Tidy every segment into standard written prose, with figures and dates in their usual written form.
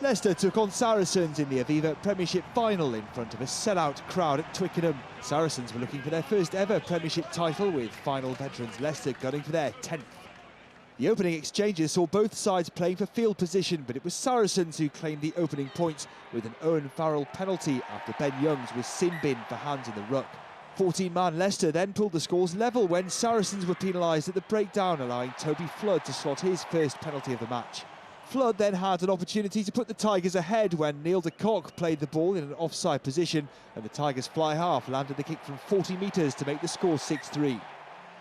Leicester took on Saracens in the Aviva Premiership final in front of a sellout crowd at Twickenham. Saracens were looking for their first ever Premiership title, with final veterans Leicester gunning for their 10th. The opening exchanges saw both sides playing for field position, but it was Saracens who claimed the opening points with an Owen Farrell penalty after Ben Youngs was sin-binned for hands in the ruck. 14-man Leicester then pulled the scores level when Saracens were penalised at the breakdown, allowing Toby Flood to slot his first penalty of the match. Flood then had an opportunity to put the Tigers ahead when Neil de Kock played the ball in an offside position, and the Tigers fly half landed the kick from 40 metres to make the score 6-3.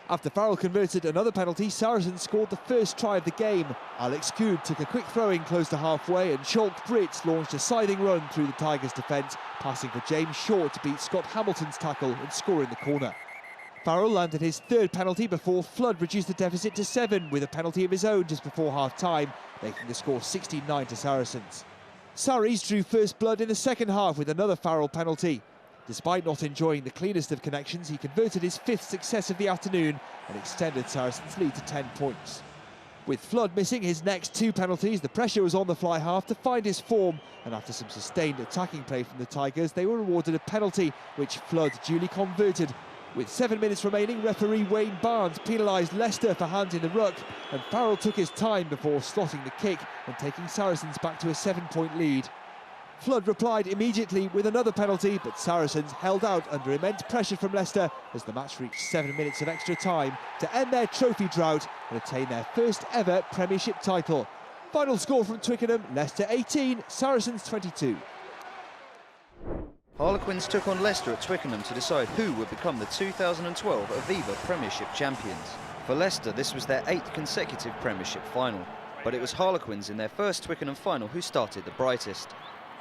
After Farrell converted another penalty, Saracens scored the first try of the game. Alex Good took a quick throw-in close to halfway, and Schalk Brits launched a scything run through the Tigers' defence, passing for James Short to beat Scott Hamilton's tackle and score in the corner. Farrell landed his third penalty before Flood reduced the deficit to 7 with a penalty of his own just before half-time, making the score 69 to Saracens. Sarries drew first blood in the second half with another Farrell penalty. Despite not enjoying the cleanest of connections, he converted his 5th success of the afternoon and extended Saracens' lead to 10 points. With Flood missing his next 2 penalties, the pressure was on the fly half to find his form, and after some sustained attacking play from the Tigers, they were awarded a penalty, which Flood duly converted. With 7 minutes remaining, referee Wayne Barnes penalised Leicester for hands in the ruck, and Farrell took his time before slotting the kick and taking Saracens back to a 7-point lead. Flood replied immediately with another penalty, but Saracens held out under immense pressure from Leicester as the match reached 7 minutes of extra time to end their trophy drought and attain their first ever Premiership title. Final score from Twickenham: Leicester 18, Saracens 22. Harlequins took on Leicester at Twickenham to decide who would become the 2012 Aviva Premiership champions. For Leicester, this was their 8th consecutive Premiership final, but it was Harlequins in their first Twickenham final who started the brightest.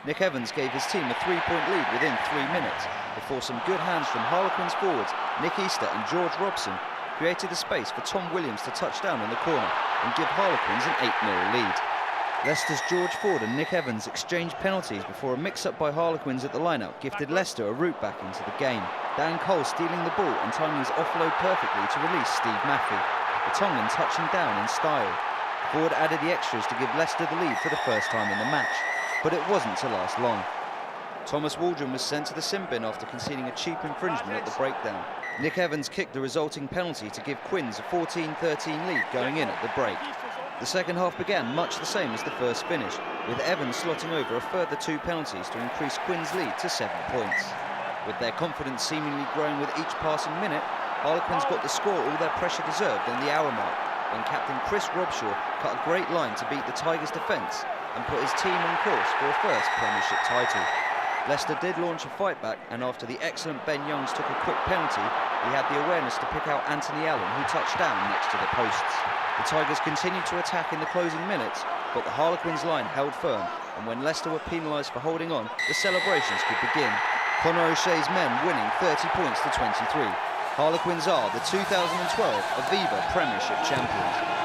Nick Evans gave his team a 3-point lead within 3 minutes, before some good hands from Harlequins forwards Nick Easter and George Robson created the space for Tom Williams to touch down in the corner and give Harlequins an 8-0 lead. Leicester's George Ford and Nick Evans exchanged penalties before a mix-up by Harlequins at the line-out gifted Leicester a route back into the game. Dan Cole stealing the ball and timing his offload perfectly to release Steve Maffey, the Tongan touching down in style. Ford added the extras to give Leicester the lead for the first time in the match, but it wasn't to last long. Thomas Waldron was sent to the sin bin after conceding a cheap infringement at the breakdown. Nick Evans kicked the resulting penalty to give Quins a 14-13 lead going in at the break. The second half began much the same as the first finish, with Evans slotting over a further 2 penalties to increase Quins' lead to 7 points. With their confidence seemingly growing with each passing minute, Harlequins got the score all their pressure deserved on the hour mark, when captain Chris Robshaw cut a great line to beat the Tigers' defence and put his team on course for a first Premiership title. Leicester did launch a fight back, and after the excellent Ben Youngs took a quick penalty, he had the awareness to pick out Anthony Allen, who touched down next to the posts. The Tigers continued to attack in the closing minutes, but the Harlequins line held firm, and when Leicester were penalised for holding on, the celebrations could begin. Conor O'Shea's men winning 30 points to 23. Harlequins are the 2012 Aviva Premiership champions.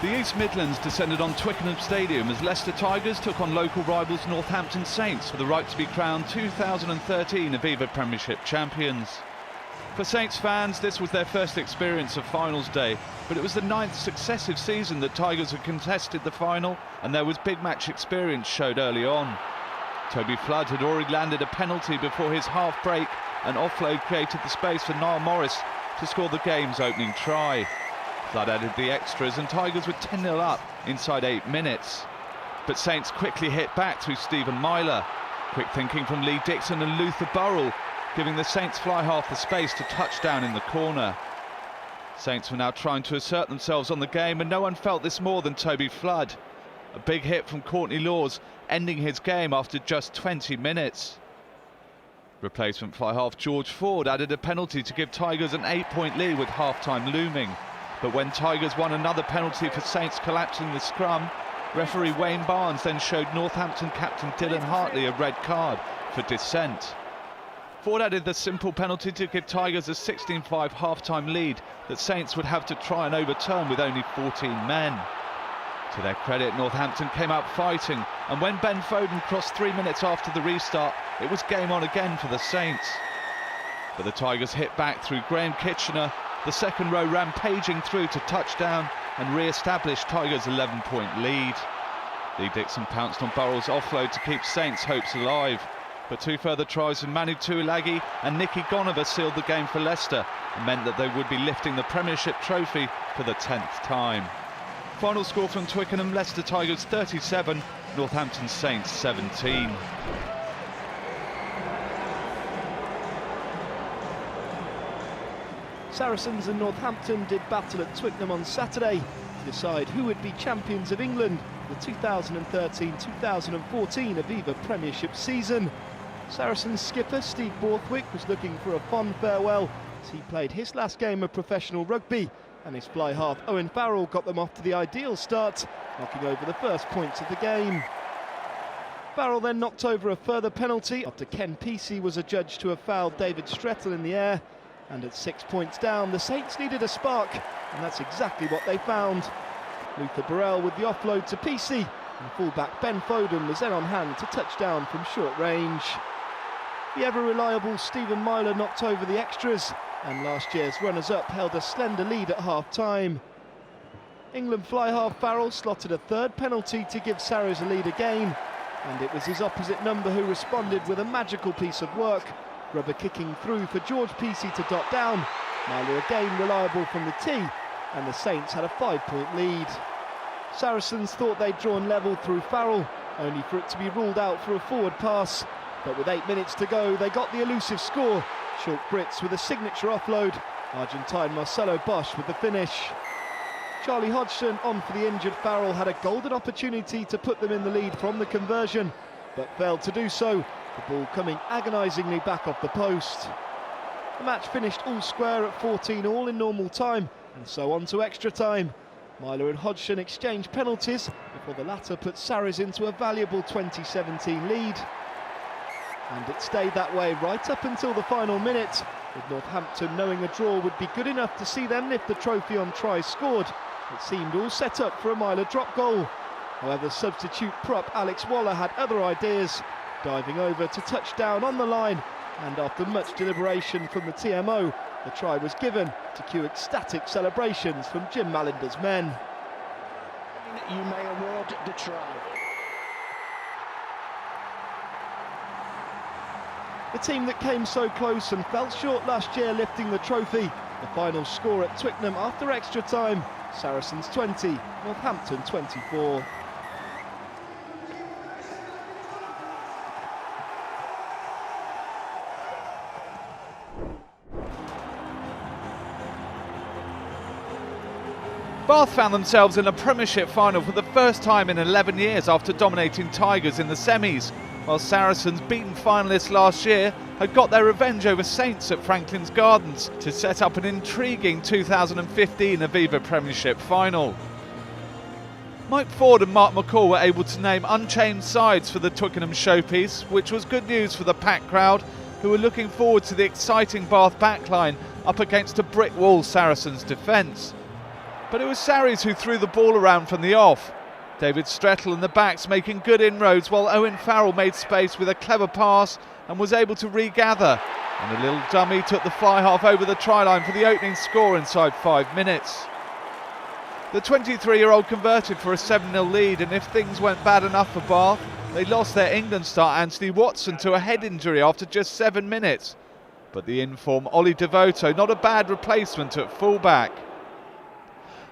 The East Midlands descended on Twickenham Stadium as Leicester Tigers took on local rivals Northampton Saints for the right to be crowned 2013 Aviva Premiership champions. For Saints fans, this was their first experience of finals day, but it was the 9th successive season that Tigers had contested the final, and there was big match experience showed early on. Toby Flood had already landed a penalty before his half break, and offload created the space for Niall Morris to score the game's opening try. Flood added the extras and Tigers were 10-0 up inside 8 minutes. But Saints quickly hit back through Stephen Myler. Quick thinking from Lee Dixon and Luther Burrell, giving the Saints fly half the space to touch down in the corner. Saints were now trying to assert themselves on the game, and no one felt this more than Toby Flood. A big hit from Courtney Laws, ending his game after just 20 minutes. Replacement fly half George Ford added a penalty to give Tigers an 8-point lead with half-time looming. But when Tigers won another penalty for Saints collapsing the scrum, referee Wayne Barnes then showed Northampton captain Dylan Hartley a red card for dissent. Ford added the simple penalty to give Tigers a 16-5 half-time lead that Saints would have to try and overturn with only 14 men. To their credit, Northampton came out fighting, and when Ben Foden crossed 3 minutes after the restart, it was game on again for the Saints. But the Tigers hit back through Graham Kitchener, The second row rampaging through to touchdown and re-established Tigers' 11-point lead. Lee Dixon pounced on Burrell's offload to keep Saints' hopes alive. But two further tries from Manu Tuilagi and Nicky Gonova sealed the game for Leicester and meant that they would be lifting the Premiership trophy for the 10th time. Final score from Twickenham: Leicester Tigers 37, Northampton Saints 17. Saracens and Northampton did battle at Twickenham on Saturday to decide who would be champions of England for the 2013-2014 Aviva Premiership season. Saracens skipper Steve Borthwick was looking for a fond farewell as he played his last game of professional rugby, and his fly half Owen Farrell got them off to the ideal start, knocking over the first points of the game. Farrell then knocked over a further penalty after Ken Pesey was adjudged to have fouled David Strettle in the air. And at 6 points down, the Saints needed a spark, and that's exactly what they found. Luther Burrell with the offload to Pesey, and fullback Ben Foden was then on hand to touch down from short range. The ever-reliable Stephen Myler knocked over the extras, and last year's runners-up held a slender lead at half-time. England fly-half Farrell slotted a third penalty to give Sarries a lead again, and it was his opposite number who responded with a magical piece of work, rubber kicking through for George Pesey to dot down. Myler again reliable from the tee, and the Saints had a 5-point lead. Saracens thought they'd drawn level through Farrell, only for it to be ruled out for a forward pass. But with 8 minutes to go, they got the elusive score. Short Brits with a signature offload. Argentine Marcelo Bosch with the finish. Charlie Hodgson, on for the injured Farrell, had a golden opportunity to put them in the lead from the conversion, but failed to do so. The ball coming agonisingly back off the post. The match finished all square at 14-all in normal time, and so on to extra time. Myler and Hodgson exchanged penalties before the latter put Sarries into a valuable 2017 lead. And it stayed that way right up until the final minute, with Northampton knowing a draw would be good enough to see them lift the trophy on tries scored. It seemed all set up for a Myler drop goal. However, substitute prop Alex Waller had other ideas, diving over to touch down on the line, and after much deliberation from the TMO, the try was given to cue ecstatic celebrations from Jim Malinder's men. You may award the try. The team that came so close and fell short last year lifting the trophy. The final score at Twickenham after extra time: Saracens 20, Northampton 24. Bath found themselves in a Premiership final for the first time in 11 years after dominating Tigers in the semis, while Saracens, beaten finalists last year, had got their revenge over Saints at Franklin's Gardens to set up an intriguing 2015 Aviva Premiership final. Mike Ford and Mark McCall were able to name unchanged sides for the Twickenham showpiece, which was good news for the packed crowd, who were looking forward to the exciting Bath backline up against a brick wall Saracens defence. But it was Sarries who threw the ball around from the off. David Strettle and the backs making good inroads, while Owen Farrell made space with a clever pass and was able to regather. And a little dummy took the fly half over the try line for the opening score inside 5 minutes. The 23-year-old converted for a 7-0 lead, and if things went bad enough for Bath, they lost their England star Anthony Watson to a head injury after just 7 minutes. But the in-form Ollie Devoto, not a bad replacement at fullback.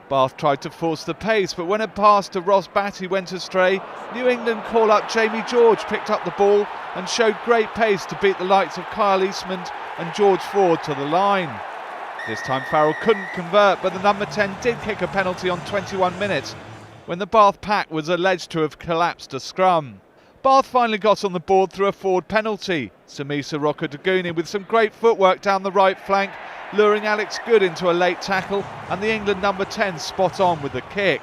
Bath tried to force the pace, but when a pass to Ross Batty went astray, New England call-up Jamie George picked up the ball and showed great pace to beat the likes of Kyle Eastman and George Ford to the line. This time Farrell couldn't convert, but the number 10 did kick a penalty on 21 minutes when the Bath pack was alleged to have collapsed a scrum. Bath finally got on the board through a forward penalty. Samisa Rokoduguni with some great footwork down the right flank, luring Alex Good into a late tackle, and the England number 10 spot on with the kick.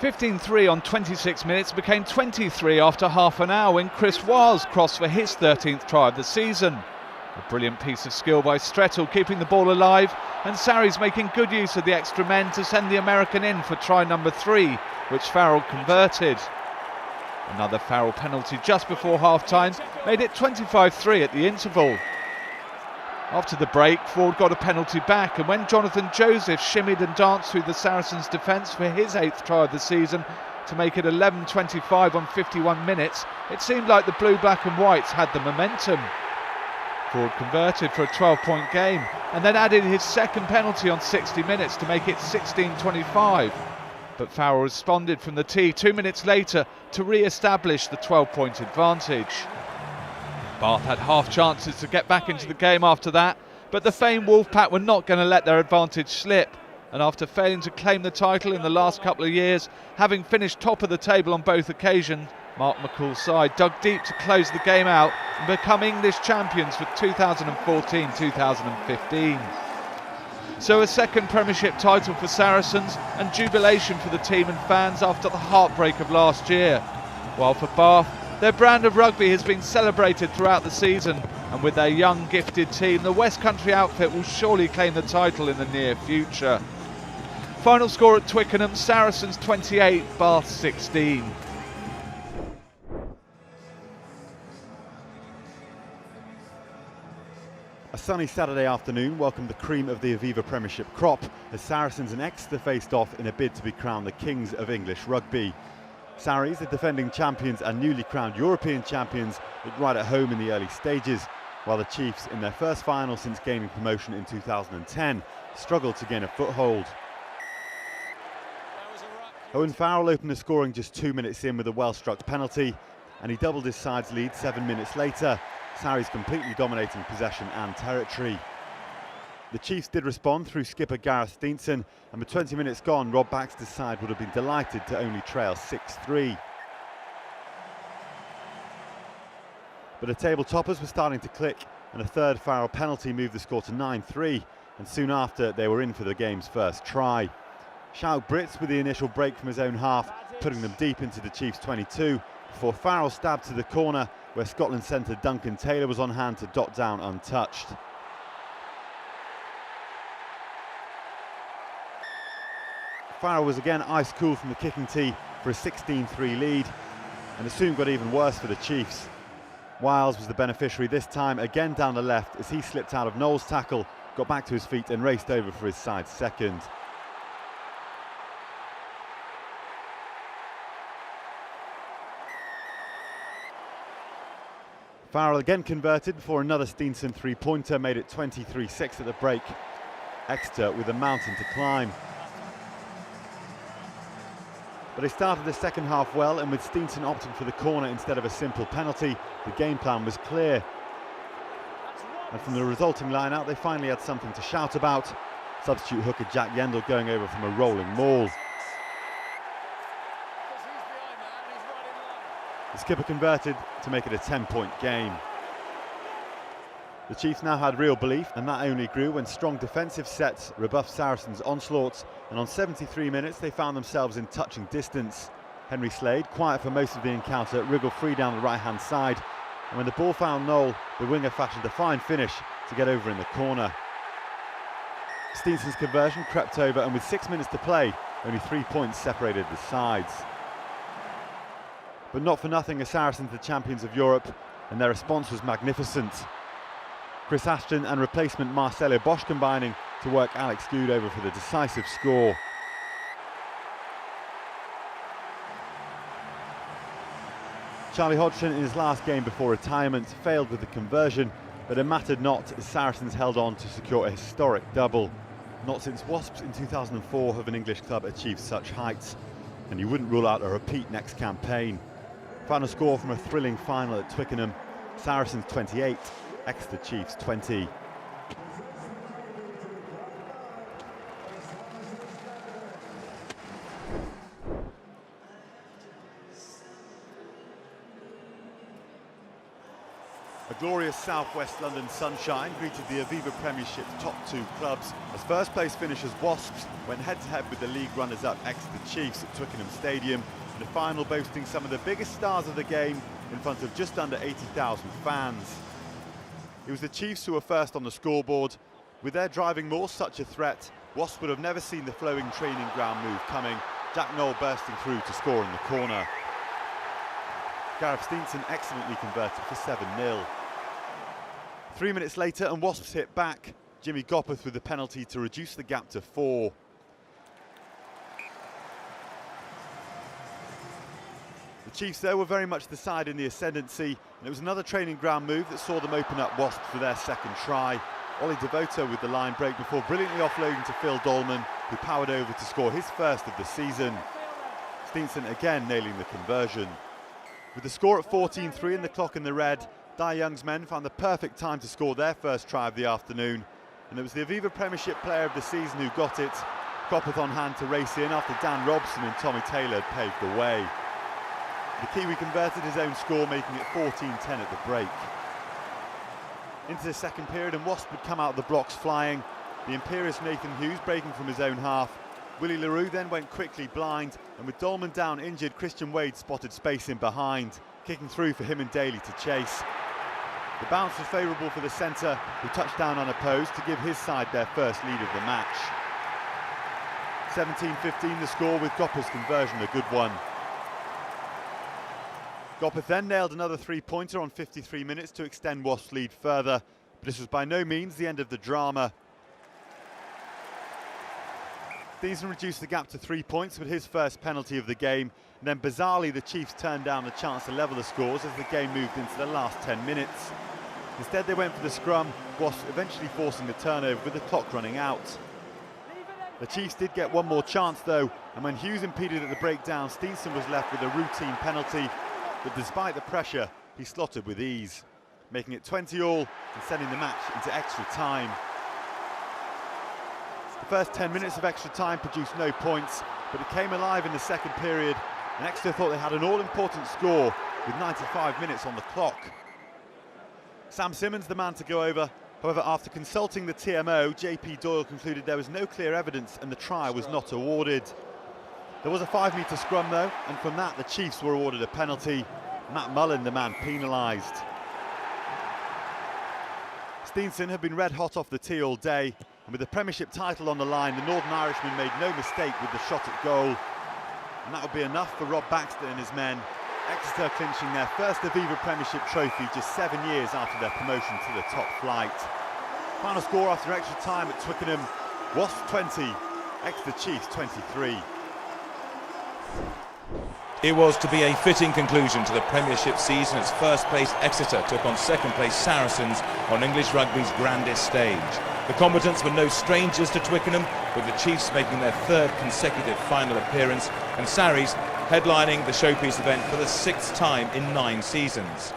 15-3 on 26 minutes became 23 after half an hour when Chris Wiles crossed for his 13th try of the season. A brilliant piece of skill by Strettle keeping the ball alive, and Sarries making good use of the extra men to send the American in for try number 3, which Farrell converted. Another Farrell penalty just before half-time made it 25-3 at the interval. After the break, Ford got a penalty back, and when Jonathan Joseph shimmied and danced through the Saracens' defence for his 8th try of the season to make it 11-25 on 51 minutes, it seemed like the blue, black and whites had the momentum. Ford converted for a 12-point game and then added his second penalty on 60 minutes to make it 16-25. But Farrell responded from the tee 2 minutes later to re-establish the 12-point advantage. Bath had half chances to get back into the game after that, but the famed Wolfpack were not going to let their advantage slip. And after failing to claim the title in the last couple of years, having finished top of the table on both occasions, Mark McCall's side dug deep to close the game out and become English champions for 2014-2015. So a second Premiership title for Saracens and jubilation for the team and fans after the heartbreak of last year. While for Bath, their brand of rugby has been celebrated throughout the season, and with their young gifted team, the West Country outfit will surely claim the title in the near future. Final score at Twickenham, Saracens 28, Bath 16. A sunny Saturday afternoon welcomed the cream of the Aviva Premiership crop as Saracens and Exeter faced off in a bid to be crowned the kings of English rugby. Sarries, the defending champions and newly crowned European champions, looked right at home in the early stages, while the Chiefs, in their first final since gaining promotion in 2010, struggled to gain a foothold. Owen Farrell opened the scoring just 2 minutes in with a well-struck penalty, and he doubled his side's lead 7 minutes later, Sarries completely dominating possession and territory. The Chiefs did respond through skipper Gareth Steenson, and with 20 minutes gone, Rob Baxter's side would have been delighted to only trail 6-3. But the table toppers were starting to click, and a third Farrell penalty moved the score to 9-3, and soon after they were in for the game's first try. Shout Brits with the initial break from his own half, putting them deep into the Chiefs' 22, before Farrell stabbed to the corner, where Scotland centre Duncan Taylor was on hand to dot down untouched. Farrell was again ice cool from the kicking tee for a 16-3 lead, and it soon got even worse for the Chiefs. Wiles was the beneficiary this time, again down the left as he slipped out of Knowles' tackle, got back to his feet and raced over for his side's second. Farrell again converted before another Steenson three-pointer made it 23-6 at the break. Exeter with a mountain to climb. But they started the second half well, and with Steenson opting for the corner instead of a simple penalty, the game plan was clear. And from the resulting line-out, they finally had something to shout about. Substitute hooker Jack Yendall going over from a rolling maul. The skipper converted to make it a 10-point game. The Chiefs now had real belief, and that only grew when strong defensive sets rebuffed Saracens' onslaughts, and on 73 minutes they found themselves in touching distance. Henry Slade, quiet for most of the encounter, wriggled free down the right-hand side, and when the ball found Knoll, the winger fashioned a fine finish to get over in the corner. Steenson's conversion crept over, and with 6 minutes to play, only 3 points separated the sides. But not for nothing are Saracens the champions of Europe, and their response was magnificent. Chris Ashton and replacement Marcelo Bosch combining to work Alex Good over for the decisive score. Charlie Hodgson in his last game before retirement failed with the conversion, but it mattered not as Saracens held on to secure a historic double. Not since Wasps in 2004 have an English club achieved such heights, and you wouldn't rule out a repeat next campaign. Final score from a thrilling final at Twickenham, Saracens 28, Exeter Chiefs 20. A glorious southwest London sunshine greeted the Aviva Premiership's top two clubs as first place finishers Wasps went head-to-head with the league runners-up Exeter Chiefs at Twickenham Stadium, in a final boasting some of the biggest stars of the game in front of just under 80,000 fans. It was the Chiefs who were first on the scoreboard. With their driving more such a threat, Wasps would have never seen the flowing training ground move coming, Jack Knoll bursting through to score in the corner. Gareth Steenson excellently converted for 7-0. 3 minutes later and Wasps hit back. Jimmy Gopperth with the penalty to reduce the gap to 4. The Chiefs, though, were very much the side in the ascendancy, and it was another training ground move that saw them open up Wasps for their second try. Ollie Devoto with the line break before brilliantly offloading to Phil Dolman, who powered over to score his first of the season. Steenson again nailing the conversion. With the score at 14-3 and the clock in the red, Dai Young's men found the perfect time to score their first try of the afternoon, and it was the Aviva Premiership Player of the Season who got it. Gopperth on hand to race in after Dan Robson and Tommy Taylor had paved the way. The Kiwi converted his own score, making it 14-10 at the break. Into the second period, and Wasp would come out of the blocks flying. The imperious Nathan Hughes breaking from his own half. Willie LaRue then went quickly blind, and with Dolman down injured, Christian Wade spotted space in behind, kicking through for him and Daly to chase. The bounce was favourable for the centre, who touched down unopposed to give his side their first lead of the match. 17-15 the score, with Gopperth's conversion a good one. Gopperth then nailed another three-pointer on 53 minutes to extend Wasp's lead further, but this was by no means the end of the drama. Steenson reduced the gap to 3 points with his first penalty of the game, and then bizarrely the Chiefs turned down a chance to level the scores as the game moved into the last 10 minutes. Instead they went for the scrum, Wasps eventually forcing the turnover with the clock running out. The Chiefs did get one more chance though, and when Hughes impeded at the breakdown, Steenson was left with a routine penalty, but despite the pressure, he slotted with ease, making it 20 all and sending the match into extra time. The first 10 minutes of extra time produced no points, but it came alive in the second period, and Exeter thought they had an all-important score with 95 minutes on the clock. Sam Simmons, the man to go over. However, after consulting the TMO, JP Doyle concluded there was no clear evidence and the try was not awarded. There was a 5-metre scrum though, and from that the Chiefs were awarded a penalty. Matt Mullen, the man penalised. Steenson had been red hot off the tee all day, and with the Premiership title on the line, the Northern Irishman made no mistake with the shot at goal. And that would be enough for Rob Baxter and his men. Exeter clinching their first Aviva Premiership trophy just 7 years after their promotion to the top flight. Final score after extra time at Twickenham, Wasps 20, Exeter Chiefs 23. It was to be a fitting conclusion to the Premiership season as first place Exeter took on second place Saracens on English rugby's grandest stage. The combatants were no strangers to Twickenham, with the Chiefs making their third consecutive final appearance and Sarries headlining the showpiece event for the 6th time in 9 seasons.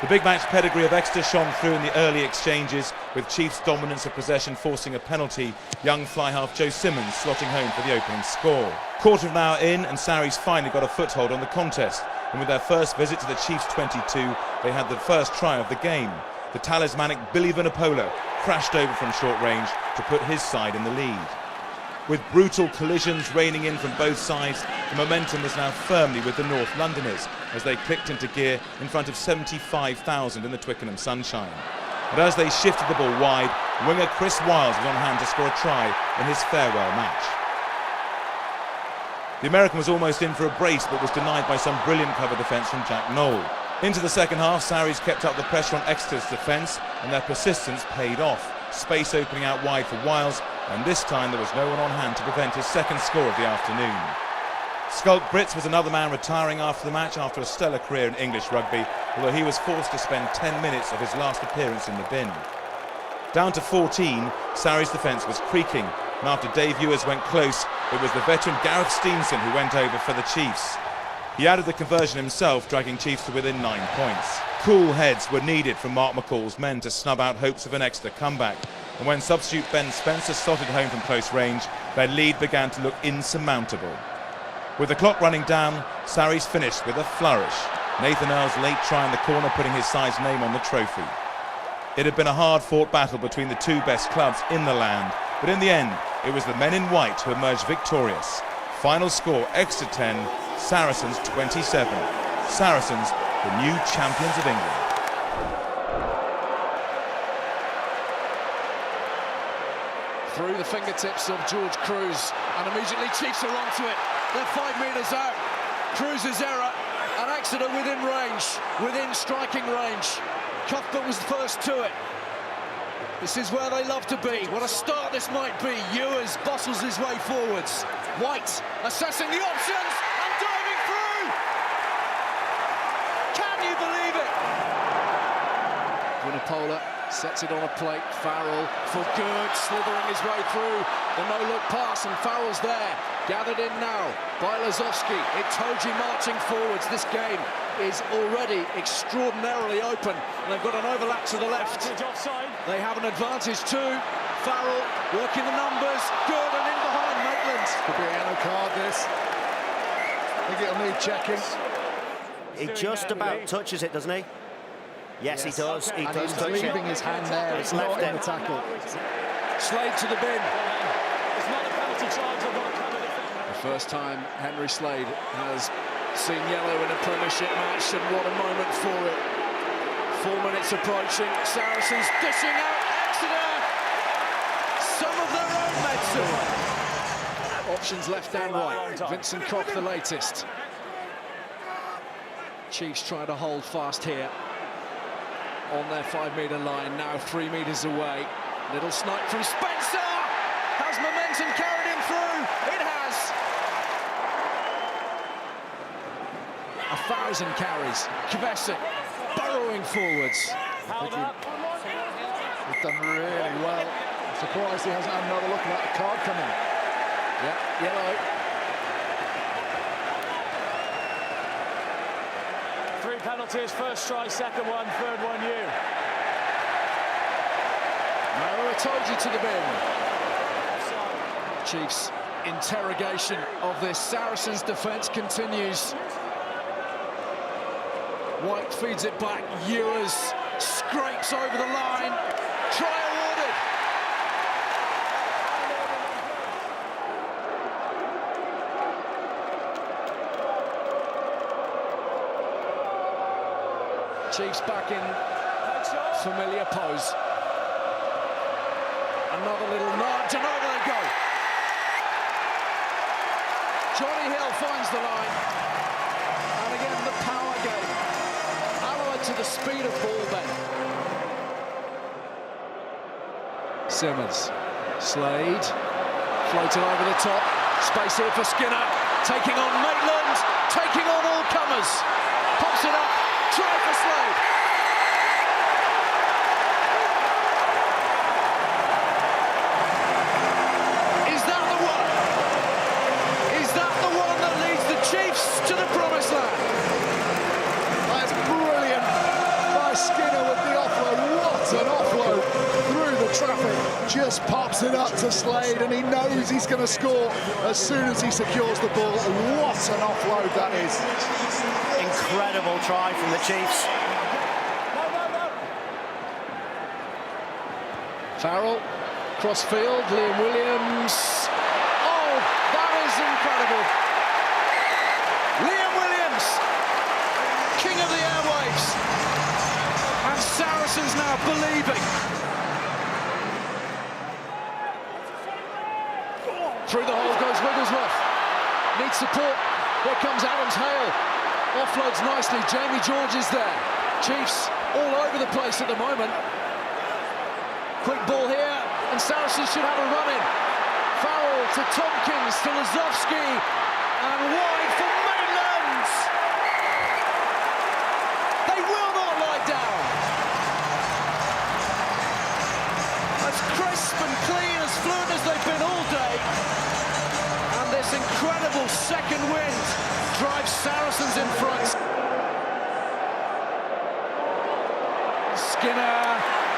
The big match pedigree of Exeter shone through in the early exchanges, with Chiefs' dominance of possession forcing a penalty, young fly-half Joe Simmons slotting home for the opening score. Quarter of an hour in and Sarries finally got a foothold on the contest, and with their first visit to the Chiefs 22, they had the first try of the game. The talismanic Billy Vanapola crashed over from short range to put his side in the lead. With brutal collisions raining in from both sides, the momentum was now firmly with the North Londoners as they clicked into gear in front of 75,000 in the Twickenham sunshine. But as they shifted the ball wide, winger Chris Wiles was on hand to score a try in his farewell match. The American was almost in for a brace but was denied by some brilliant cover defence from Jack Knoll. Into the second half, Sarries kept up the pressure on Exeter's defence and their persistence paid off. Space opening out wide for Wiles, and this time there was no one on hand to prevent his second score of the afternoon. Skulk Brits was another man retiring after the match after a stellar career in English rugby, although he was forced to spend 10 minutes of his last appearance in the bin. Down to 14, Sarries' defence was creaking, and after Dave Ewers went close, it was the veteran Gareth Steenson who went over for the Chiefs. He added the conversion himself, dragging Chiefs to within 9 points. Cool heads were needed from Mark McCall's men to snub out hopes of an Exeter comeback, and when substitute Ben Spencer slotted home from close range, their lead began to look insurmountable. With the clock running down, Sarries finished with a flourish, Nathan Earle's late try in the corner putting his side's name on the trophy. It had been a hard-fought battle between the two best clubs in the land, but in the end, it was the men in white who emerged victorious. Final score, Exeter 10, Saracens 27. Saracens, the new champions of England. Through the fingertips of George Cruz, and immediately Chiefs are onto it. They're 5 metres out. Cruz's error, and Exeter within range, within striking range. Cuthbert was first to it. This is where they love to be. What a start this might be. Ewers bustles his way forwards. White assessing the options and diving through. Can you believe it? Vunipola sets it on a plate. Farrell for good, slithering his way through the no-look pass, and Farrell's there. Gathered in now by Lazowski. Itoje marching forwards. This game is already extraordinarily open, and they've got an overlap to the left. They have an advantage too. Farrell working the numbers, good, and in behind Maitland. Could be a yellow card, this. I think it'll need checking. He just about touches it, doesn't he? Yes, he does. He does touch it. Leaving his hand there. It's left not in him. the tackle. Slade to the bin. The first time Henry Slade has seen yellow in a Premiership match, and what a moment for it. 4 minutes approaching. Saracens dishing out Exeter. Some of their own medicine. Options left and right. Vincent Koch the latest. Chiefs try to hold fast here on their 5-metre line, now 3 metres away. Little snipe from Spencer. Has momentum carried him through? It has. 1,000 carries. Kvesic burrowing forwards. He's done really well. I'm surprised he hasn't had another look at that card coming. Yeah, yellow. 3 penalties, first try, second one, third one you. No, Itoje to the bin. Chiefs' interrogation of this Saracens defence continues. White feeds it back. Ewers scrapes over the line. Try awarded. Chiefs back in familiar pose. Another little nudge, and over they go. Johnny Hill finds the line. And again, the power game. Allied to the speed of ball then. Simmons. Slade. Floated over the top. Space here for Skinner. Taking on Maitland. Taking on all comers. Pops it up. Try for Slade. Is that the one? Is that the one that leads the Chiefs to the promised land? That's brilliant by Skinner with the offload. What an offload through the traffic. Just pops it up to Slade, and he knows he's going to score as soon as he secures the ball. What an offload that is. Incredible try from the Chiefs. Farrell, crossfield, Liam Williams. Oh, that is incredible. Liam Williams, king of the airwaves. And Saracens now believing. Through the hole goes Wigglesworth. Needs support. Here comes Adams Hale. Offloads nicely. Jamie George is there. Chiefs all over the place at the moment. Quick ball here, and Saracens should have a run in. Farrell to Tompkins, to Lazowski, and wide for Maitland. They will not lie down. As crisp and clean, as fluent as they've been all day. And this incredible second wind drives Saracens in front. Skinner.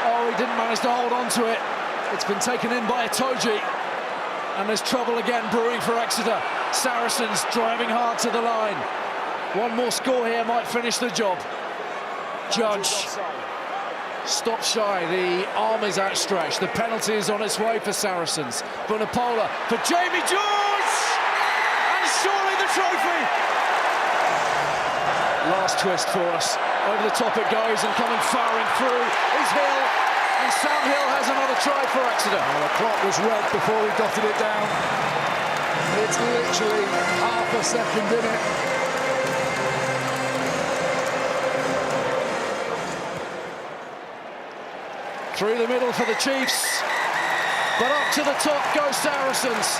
Oh, he didn't manage to hold on to it. It's been taken in by Itoje. And there's trouble again brewing for Exeter. Saracens driving hard to the line. One more score here might finish the job. Judge stops shy. The arm is outstretched. The penalty is on its way for Saracens. Vunipola for Jamie George! And surely the trophy! Last twist for us. Over the top it goes, and coming firing through is Hill. And Sam Hill has another try for Exeter. Oh, the clock was red before he dotted it down. It's literally half a second in it. Through the middle for the Chiefs, but up to the top go Saracens.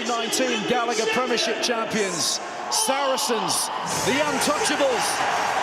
'19 Gallagher Premiership champions, Saracens, the untouchables.